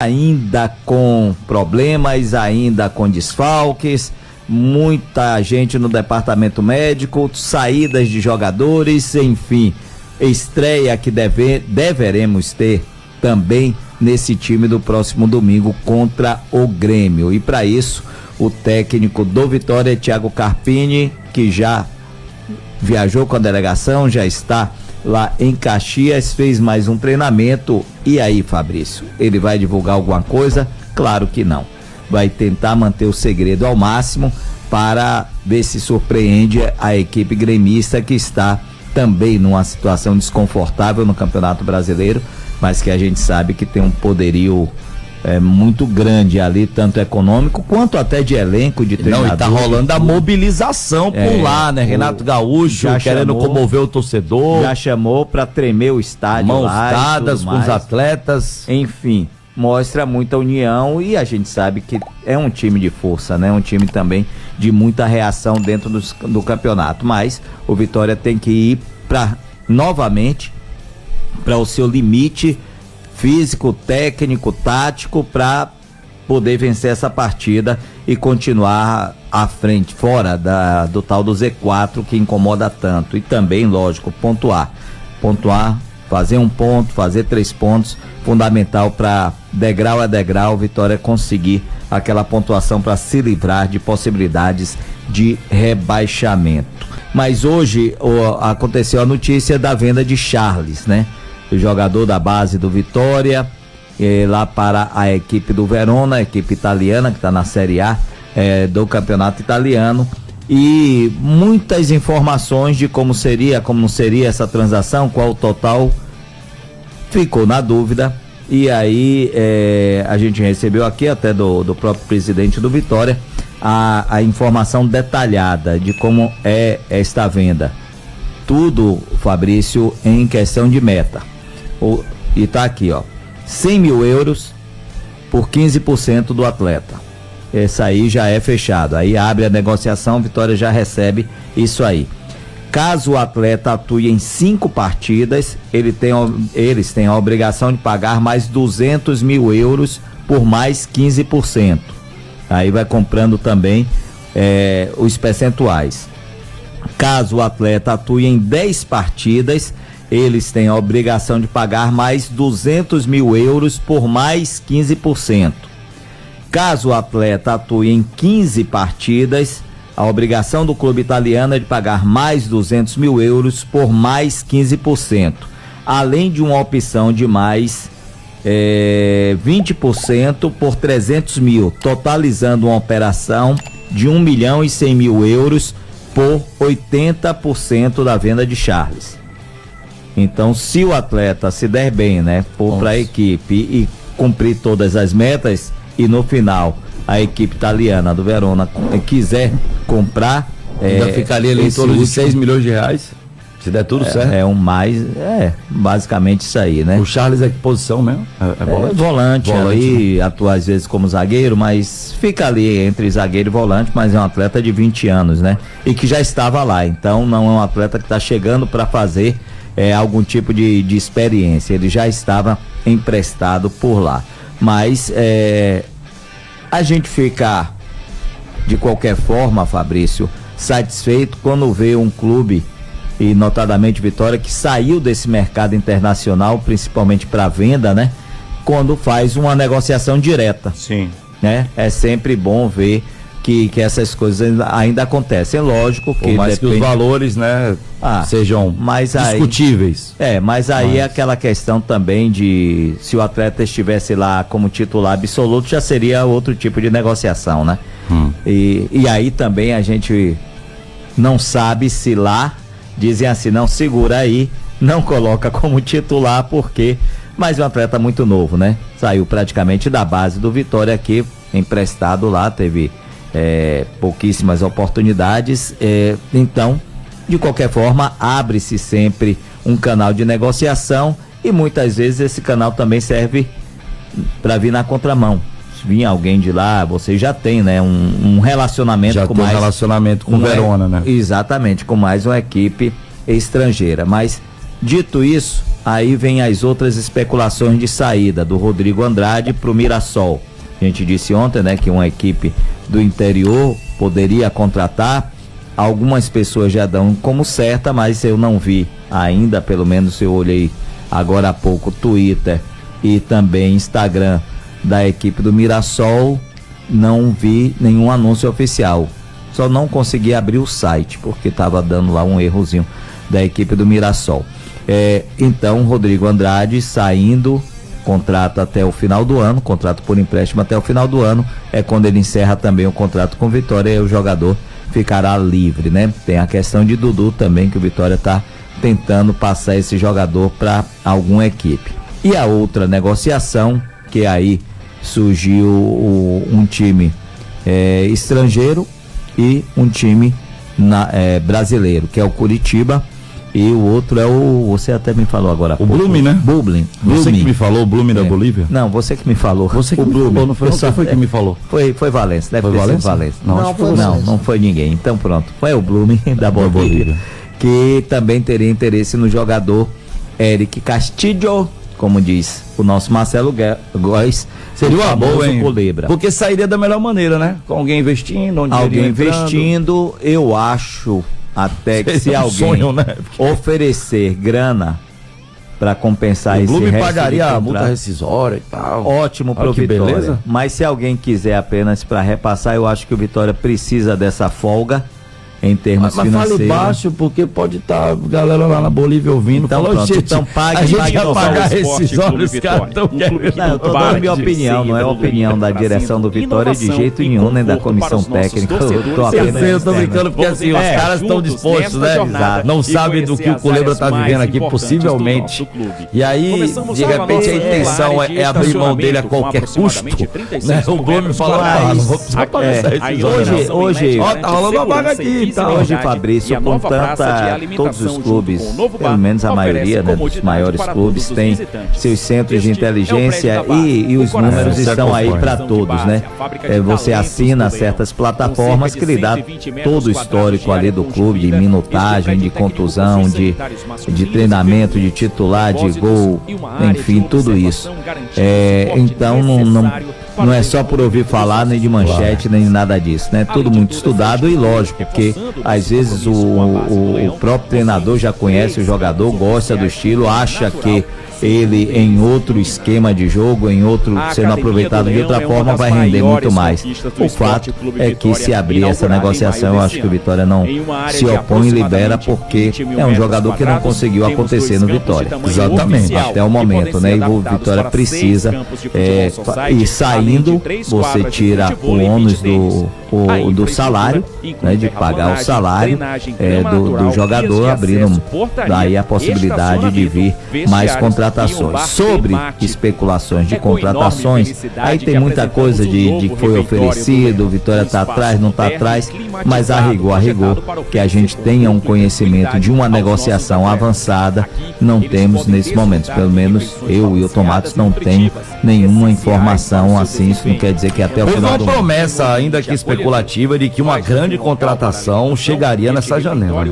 ainda com problemas, ainda com desfalques, muita gente no departamento médico, saídas de jogadores, enfim, estreia que deveremos ter também nesse time do próximo domingo contra o Grêmio. E para isso, o técnico do Vitória, Thiago Carpini, que já viajou com a delegação, já está lá em Caxias, fez mais um treinamento. E aí, Fabrício, ele vai divulgar alguma coisa? Claro que não. Vai tentar manter o segredo ao máximo para ver se surpreende a equipe gremista, que está também numa situação desconfortável no Campeonato Brasileiro, mas que a gente sabe que tem um poderio muito grande ali, tanto econômico quanto até de elenco, de treinador. Não, e tá rolando a mobilização por lá, né? Renato Gaúcho querendo comover o torcedor. Já chamou para tremer o estádio, mãos lá, dadas com os atletas. Enfim, mostra muita união, e a gente sabe que é um time de força, né? Um time também de muita reação dentro do campeonato, mas o Vitória tem que ir novamente para o seu limite físico, técnico, tático, para poder vencer essa partida e continuar à frente, fora do tal do Z4 que incomoda tanto. E também, lógico, pontuar, fazer um ponto, fazer 3 pontos, fundamental para degrau a degrau Vitória conseguir aquela pontuação para se livrar de possibilidades de rebaixamento. Mas hoje aconteceu a notícia da venda de Charles, né? O jogador da base do Vitória, lá para a equipe do Verona, a equipe italiana que está na Série A do campeonato italiano, e muitas informações de como seria, como não seria essa transação, qual o total, ficou na dúvida. E aí a gente recebeu aqui até do próprio presidente do Vitória a informação detalhada de como é esta venda. Tudo, Fabrício, em questão de meta. E tá aqui, ó, 100 mil euros por 15% do atleta. Esse aí já é fechado. Aí abre a negociação, Vitória já recebe isso aí. Caso o atleta atue em 5 partidas, eles têm a obrigação de pagar mais 200 mil euros por mais 15%. Aí vai comprando também os percentuais. Caso o atleta atue em 10 partidas, eles têm a obrigação de pagar mais 200 mil euros por mais 15%. Caso o atleta atue em 15 partidas, a obrigação do clube italiano é de pagar mais 200 mil euros por mais 15%, além de uma opção de mais 20% por 300 mil, totalizando uma operação de 1 milhão e 100 mil euros por 80% da venda de Charles. Então, se o atleta se der bem, né, for para a equipe e cumprir todas as metas, e no final a equipe italiana do Verona quiser comprar, ainda ficaria ali em torno de 6 milhões de reais, se der tudo certo. Basicamente isso aí, né? O Charles é que posição mesmo? Volante ali, atua às vezes como zagueiro, mas fica ali entre zagueiro e volante, mas é um atleta de 20 anos, né? E que já estava lá, então não é um atleta que está chegando para fazer algum tipo de experiência, ele já estava emprestado por lá. Mas a gente fica, de qualquer forma, Fabrício, satisfeito quando vê um clube, e notadamente Vitória, que saiu desse mercado internacional, principalmente para venda, né? Quando faz uma negociação direta. Sim. Né? É sempre bom ver que essas coisas ainda acontecem. É lógico que mais que os valores, né, sejam discutíveis. Mas aí é aquela questão também de, se o atleta estivesse lá como titular absoluto, já seria outro tipo de negociação, né? E aí também a gente não sabe se lá dizem assim, não, segura aí, não coloca como titular, porque mas é um atleta muito novo, né? Saiu praticamente da base do Vitória aqui, emprestado lá, teve pouquíssimas oportunidades, então, de qualquer forma, abre-se sempre um canal de negociação, e muitas vezes esse canal também serve para vir na contramão. Se vir alguém de lá, você já tem, né, um relacionamento já com mais... relacionamento com Verona, né? Exatamente, com mais uma equipe estrangeira. Mas, dito isso, aí vem as outras especulações de saída do Rodrigo Andrade para o Mirassol. A gente disse ontem, né, que uma equipe do interior poderia contratar. Algumas pessoas já dão como certa, mas eu não vi ainda, pelo menos eu olhei agora há pouco Twitter e também Instagram da equipe do Mirassol, não vi nenhum anúncio oficial. Só não consegui abrir o site, porque estava dando lá um errozinho da equipe do Mirassol. Então, Rodrigo Andrade saindo, contrato até o final do ano, contrato por empréstimo até o final do ano, é quando ele encerra também o contrato com o Vitória e o jogador ficará livre, né? Tem a questão de Dudu também, que o Vitória está tentando passar esse jogador para alguma equipe. E a outra negociação, que aí surgiu um time estrangeiro e um time brasileiro, que é o Curitiba, e o outro é você até me falou agora. O Blume, né? Blume. Você que me falou, o Blume da Bolívia? Não, você que me falou. Você que me falou, não foi você que me falou? Foi Valência, deve ter sido Valência. Não foi ninguém. Então pronto, foi o Blume da Bolívia, que também teria interesse no jogador Eric Castillo, como diz o nosso Marcelo Góes. Seria uma boa, hein? Culebra. Porque sairia da melhor maneira, né? Com alguém investindo, alguém investindo, eu acho até que se alguém sonho, né? Oferecer grana para compensar esse resto, o Blume pagaria a multa rescisória e tal. Ótimo pro Vitória. Beleza. Mas se alguém quiser apenas para repassar, eu acho que o Vitória precisa dessa folga em termos financeiros. Mas fale baixo, porque pode estar galera lá na Bolívia ouvindo. Então, falou, pronto, então pague, a gente vai pagar esses olhos, cara. Eu tô dando minha opinião, não é a opinião da direção do Vitória de jeito nenhum, nem da comissão técnica. Eu tô brincando porque assim, os caras estão dispostos, né? Não sabem do que o Culebra tá vivendo aqui, possivelmente. E aí, de repente, a intenção é abrir mão dele a qualquer custo. O Blume fala, não vou precisar pagar esses olhos. Hoje, tá rolando uma vaga aqui. Hoje, Fabrício, com todos os clubes, pelo menos a maioria, né, dos maiores clubes, tem seus centros de inteligência e os números estão aí para todos, né? Você assina certas plataformas que lhe dá todo o histórico ali do clube, de minutagem, de contusão, de treinamento, de titular, de gol, enfim, tudo isso. Então não é só por ouvir falar, nem de manchete, nem nada disso, né? Tudo muito estudado e lógico que às vezes o próprio treinador já conhece o jogador, gosta do estilo, acha que ele em outro esquema de jogo, em outro, sendo aproveitado de outra forma, vai render muito mais. O fato é que se abrir essa negociação, eu acho que o Vitória não se opõe e libera, porque é um jogador que não conseguiu acontecer no Vitória. Exatamente. Até o momento, né? E o Vitória precisa ir saindo, você tira o ônus do salário, né, de pagar o salário do jogador, abrindo daí a possibilidade de vir mais contratações. Sobre especulações de contratações, aí tem muita coisa de que foi oferecido, o Vitória está atrás, não está atrás, mas a rigor, que a gente tenha um conhecimento de uma negociação avançada, não temos nesse momento, pelo menos eu e o Tomates não tenho nenhuma informação assim. Isso não quer dizer que até o final do ano. Houve uma promessa, ainda que especulativa, de que uma grande contratação chegaria nessa janela.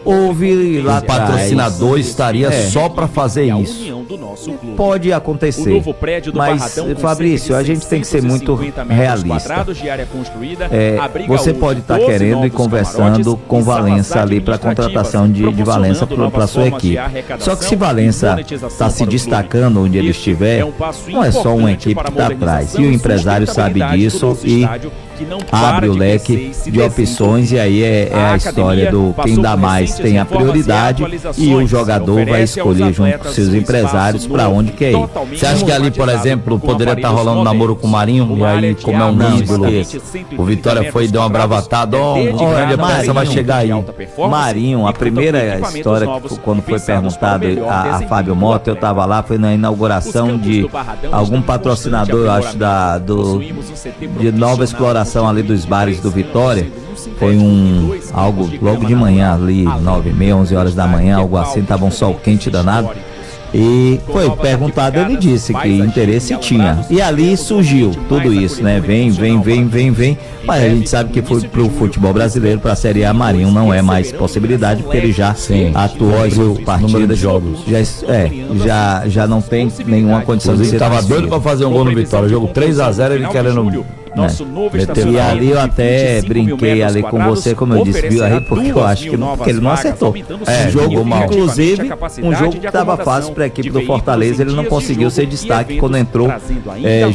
Houve lá, o patrocinador estaria só para fazer isso. Pode acontecer, mas Fabrício, a gente tem que ser muito realista. Você pode estar querendo e conversando com Valença ali para a contratação de Valença para sua equipe. Só que se Valença está se destacando onde ele estiver, não é só uma equipe que está atrás. E o empresário sabe disso e abre o leque de opções, e aí é a história do quem dá mais tem a prioridade, e o jogador vai escolher junto com seus empresários para onde quer ir. Você acha que ali, por exemplo, poderia estar rolando um namoro com o Marinho, e aí, como é um ídolo, o Vitória foi e deu uma bravatada, a Marinho vai chegar aí. Marinho, a primeira história, quando foi perguntado a Fábio Mota, eu estava lá, foi na inauguração de algum patrocinador, eu acho, de nova exploração ali dos bares do Vitória. Foi algo logo de manhã ali, 9h30, 11 horas da manhã, algo assim, tava um sol quente danado. E foi perguntado, ele disse que interesse tinha. E ali surgiu tudo isso, né? Vem. Mas a gente sabe que foi pro futebol brasileiro, pra Série A, Marinho não é mais possibilidade, porque ele já atuou em partidas de jogos. Já não tem nenhuma condição de ser. Ele tava doido pra fazer um gol no Vitória. Jogo 3-0, ele querendo. Nosso novo e ali eu até brinquei ali com você, como eu disse, viu aí, porque eu acho que ele não acertou. Jogou mal. Inclusive, um jogo que estava fácil para a equipe do Fortaleza, ele não conseguiu ser destaque quando entrou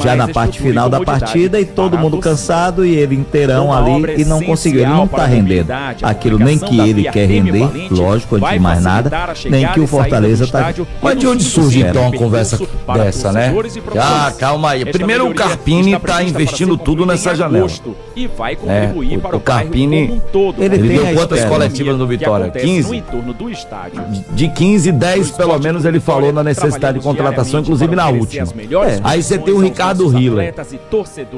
já na parte final da partida e todo mundo cansado e ele inteirão ali e não conseguiu. Ele não está rendendo aquilo nem que ele quer render, lógico, antes de mais nada, nem que o Fortaleza está. Mas de onde surge então uma conversa dessa, né? Calma aí. Primeiro o Carpini está investindo tudo nessa janela. E vai contribuir para o Carpini como um todo. Ele deu quantas coletivas no Vitória? 15? De 15, 10 pelo menos ele falou na necessidade de contratação, inclusive na última. Aí você tem o Ricardo Hiller,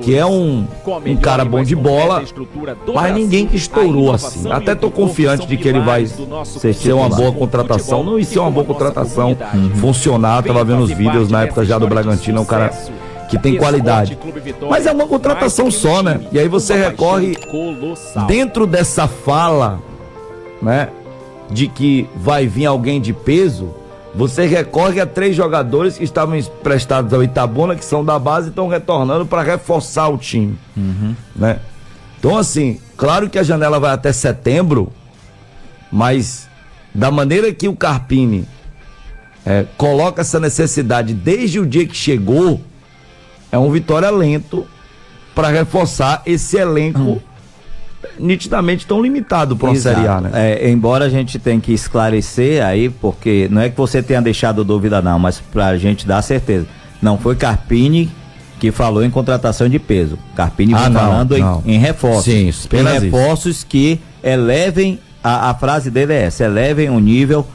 que é um cara bom de bola, mas ninguém que estourou assim. Até tô confiante de que ele vai ser uma boa contratação. Não, isso é uma boa contratação, funcionar. Tava vendo os vídeos na época já do Bragantino, é um cara que tem qualidade, mas é uma contratação só, né? E aí você recorre dentro dessa fala, né, de que vai vir alguém de peso, você recorre a 3 jogadores que estavam emprestados ao Itabuna, que são da base e estão retornando para reforçar o time, né? Então assim, claro que a janela vai até setembro, mas da maneira que o Carpini coloca essa necessidade desde o dia que chegou, é um Vitória lento para reforçar esse elenco nitidamente tão limitado para uma Série A, né? Embora a gente tenha que esclarecer aí, porque não é que você tenha deixado dúvida não, mas pra gente dar certeza, não foi Carpini que falou em contratação de peso. Carpini vem falando em reforços. Sim, em reforços que elevem, a frase dele é essa, elevem o nível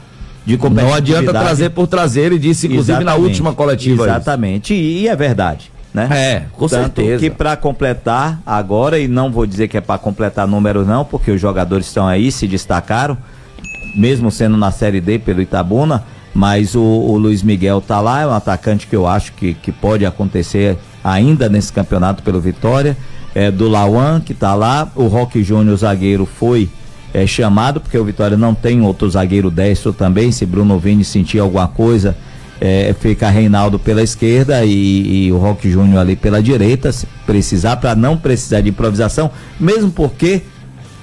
de competitividade. Não adianta trazer por trazer, ele disse inclusive na última coletiva. Exatamente, e é verdade, né? Com certeza. Que para completar agora, e não vou dizer que é para completar números não, porque os jogadores estão aí, se destacaram, mesmo sendo na Série D pelo Itabuna, mas o Luiz Miguel tá lá, é um atacante que eu acho que pode acontecer ainda nesse campeonato pelo Vitória, do Lauan que tá lá, o Roque Júnior, zagueiro, foi chamado, porque o Vitória não tem outro zagueiro destro também, se Bruno Vini sentir alguma coisa, fica Reinaldo pela esquerda e o Roque Júnior ali pela direita, se precisar, para não precisar de improvisação, mesmo porque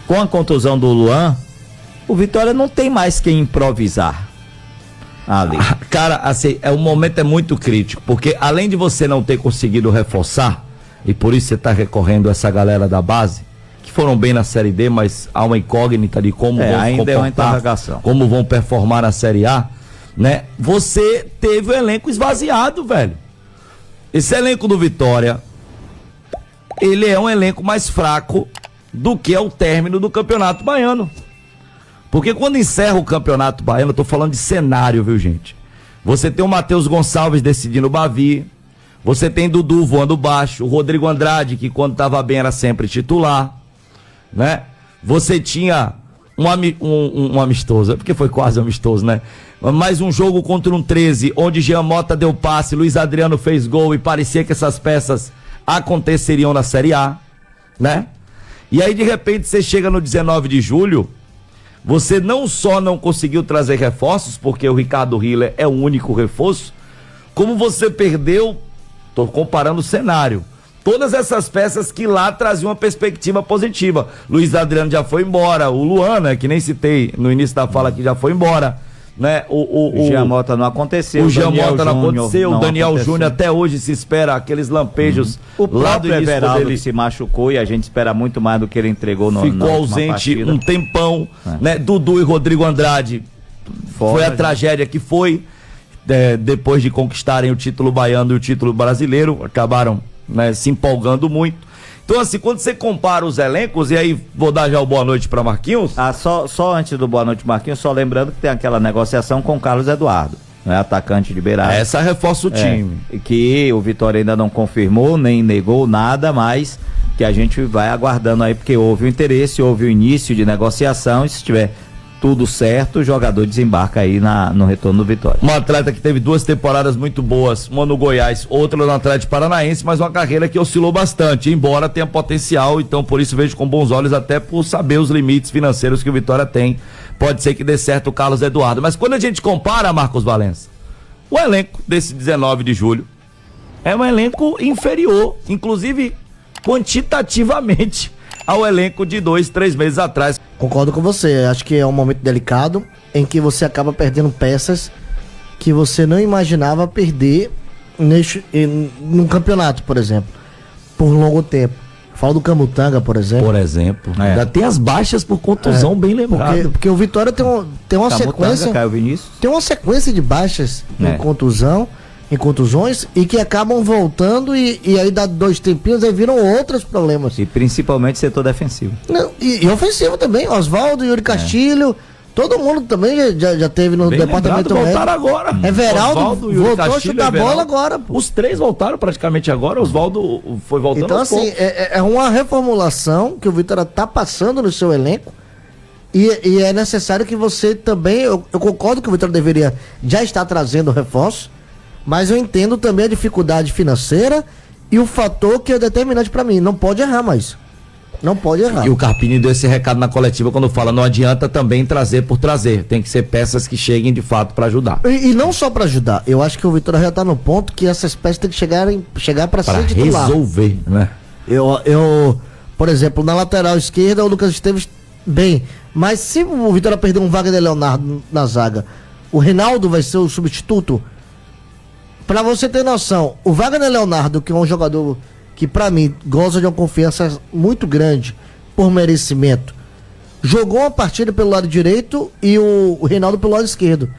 com a contusão do Luan, o Vitória não tem mais quem improvisar ali. Cara, assim, o momento é muito crítico, porque além de você não ter conseguido reforçar, e por isso você está recorrendo a essa galera da base, que foram bem na Série D, mas há uma incógnita de como vão ainda é uma interrogação, como vão performar na Série A, né? Você teve o elenco esvaziado, velho. Esse elenco do Vitória, ele é um elenco mais fraco do que é o término do Campeonato Baiano. Porque quando encerra o Campeonato Baiano, eu tô falando de cenário, viu, gente? Você tem o Matheus Gonçalves decidindo o Bavi, você tem Dudu voando baixo, o Rodrigo Andrade, que quando tava bem era sempre titular, né? Você tinha um amistoso, porque foi quase amistoso, né? Mais um jogo contra um 13, onde Jean Mota deu passe, Luiz Adriano fez gol e parecia que essas peças aconteceriam na Série A, né? E aí de repente você chega no 19 de julho, você não só não conseguiu trazer reforços, porque o Ricardo Hiller é o único reforço, como você perdeu, tô comparando o cenário, todas essas peças que lá traziam uma perspectiva positiva. Luiz Adriano já foi embora, o Luan, né, que nem citei no início da fala, que já foi embora, né? O Jean Mota não aconteceu. O Jean Mota não aconteceu, o Daniel Júnior até hoje se espera aqueles lampejos. O próprio Everaldo dele se machucou e a gente espera muito mais do que ele entregou no ficou ausente um tempão, né? Dudu e Rodrigo Andrade, foi a tragédia que foi, depois de conquistarem o título baiano e o título brasileiro, acabaram, né, se empolgando muito. Então, assim, quando você compara os elencos, e aí vou dar já o boa noite para Marquinhos. Só antes do boa noite, Marquinhos, só lembrando que tem aquela negociação com o Carlos Eduardo, né, atacante de Beirada. Essa reforça o time. Que o Vitória ainda não confirmou, nem negou nada, mas que a gente vai aguardando aí, porque houve o interesse, houve o início de negociação, e se tiver tudo certo, o jogador desembarca aí no retorno do Vitória. Um atleta que teve 2 temporadas muito boas, uma no Goiás, outra no Atlético Paranaense, mas uma carreira que oscilou bastante, embora tenha potencial, então por isso vejo com bons olhos, até por saber os limites financeiros que o Vitória tem. Pode ser que dê certo o Carlos Eduardo, mas quando a gente compara, Marcos Valença, o elenco desse 19 de julho é um elenco inferior, inclusive quantitativamente, ao elenco de 2-3 meses atrás. Concordo com você, acho que é um momento delicado em que você acaba perdendo peças que você não imaginava perder num campeonato, por exemplo, por um longo tempo. Falo do Camutanga, por exemplo. Ainda tem as baixas por contusão, bem lembrado. Porque o Vitória tem uma sequência. Caio Vinícius. Tem uma sequência de baixas em contusões e que acabam voltando e aí dá 2 tempinhos e viram outros problemas. E principalmente setor defensivo. Não, e ofensivo também, Oswaldo, Yuri Castilho, todo mundo também já teve no bem departamento médico. Voltaram agora. Everaldo voltou a chutar a bola agora. Pô. Os 3 voltaram praticamente agora, Oswaldo foi voltando então, aos assim, é uma reformulação que o Vitória está passando no seu elenco e é necessário que você também, eu concordo que o Vitória deveria já estar trazendo reforço, mas eu entendo também a dificuldade financeira e o fator que é determinante para mim. Não pode errar mais. Não pode errar. E o Carpini deu esse recado na coletiva quando fala, não adianta também trazer por trazer. Tem que ser peças que cheguem de fato para ajudar. E não só para ajudar. Eu acho que o Vitória já tá no ponto que essas peças tem que chegar para ser titular. Resolver, né? Eu, por exemplo, na lateral esquerda, o Lucas Esteves bem. Mas se o Vitória perder um Wagner Leonardo na zaga, o Reinaldo vai ser o substituto. Pra você ter noção, o Wagner Leonardo, que é um jogador que pra mim goza de uma confiança muito grande por merecimento, jogou uma partida pelo lado direito e o Reinaldo pelo lado esquerdo.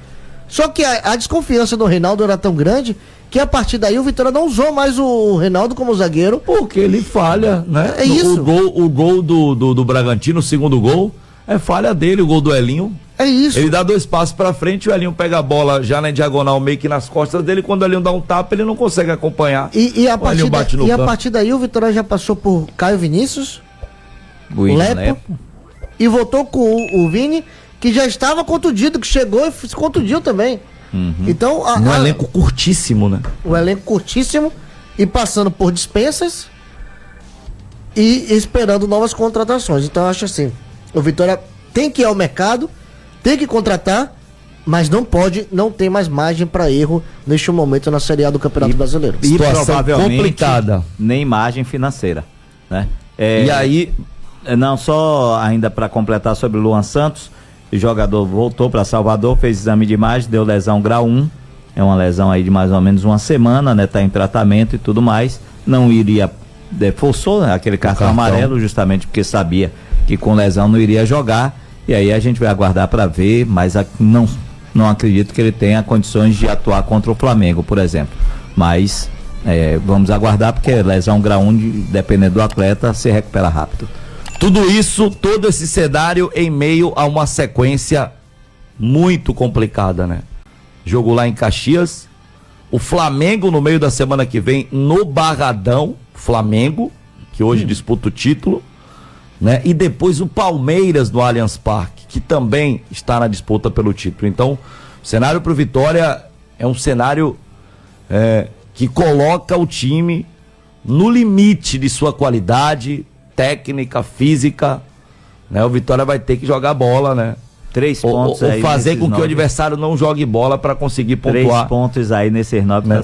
Só que a desconfiança do Reinaldo era tão grande que a partir daí o Vitória não usou mais o Reinaldo como zagueiro. Porque ele falha, né? É isso. O gol do Bragantino, o segundo gol, é falha dele, o gol do Elinho. É isso. Ele dá 2 passos pra frente, o Elinho pega a bola já na diagonal, meio que nas costas dele. Quando o Elinho dá um tapa, ele não consegue acompanhar. E a partir daí o Vitória já passou por Caio Vinícius, Lepo, e voltou com o Vini, que já estava contundido, que chegou e se contundiu também. Então, um elenco curtíssimo, né? O elenco curtíssimo e passando por dispensas e esperando novas contratações. Então, eu acho assim, o Vitória tem que ir ao mercado, tem que contratar, mas não tem mais margem para erro neste momento na Série A do Campeonato Brasileiro. E provavelmente complicada. Nem margem financeira, né? E aí, não só ainda para completar sobre o Luan Santos, o jogador voltou para Salvador, fez exame de imagem, deu lesão grau 1, é uma lesão aí de mais ou menos uma semana, né? Tá em tratamento e tudo mais, não iria, forçou, né, aquele cartão amarelo justamente porque sabia que com lesão não iria jogar. E aí a gente vai aguardar para ver, mas não acredito que ele tenha condições de atuar contra o Flamengo, por exemplo. Mas vamos aguardar, porque lesão grau 1, dependendo do atleta, se recupera rápido. Tudo isso, todo esse cenário em meio a uma sequência muito complicada, né? Jogo lá em Caxias, o Flamengo no meio da semana que vem no Barradão, Flamengo, que hoje disputa o título, né? E depois o Palmeiras no Allianz Parque, que também está na disputa pelo título. Então, o cenário para o Vitória é um cenário que coloca o time no limite de sua qualidade técnica, física, né? O Vitória vai ter que jogar bola, né? 3 pontos ou aí fazer com que 9. O adversário não jogue bola para conseguir pontuar. 3 pontos aí nesses 9, né?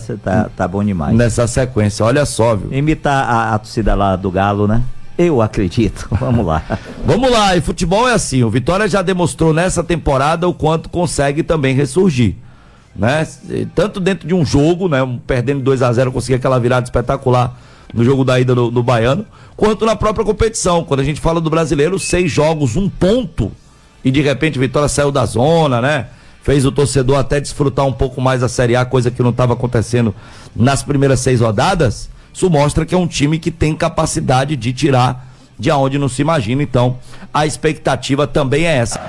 Tá bom demais. Nessa sequência, olha só, viu? Imitar a torcida lá do Galo, né? Eu acredito. Vamos lá. Vamos lá, e futebol é assim, o Vitória já demonstrou nessa temporada o quanto consegue também ressurgir, né? Tanto dentro de um jogo, né? Perdendo 2-0, conseguir aquela virada espetacular no jogo da ida do Baiano, quanto na própria competição. Quando a gente fala do brasileiro, 6 jogos, 1 ponto, e de repente o Vitória saiu da zona, né? Fez o torcedor até desfrutar um pouco mais da Série A, coisa que não estava acontecendo nas primeiras 6 rodadas. Isso mostra que é um time que tem capacidade de tirar de onde não se imagina. Então, a expectativa também é essa.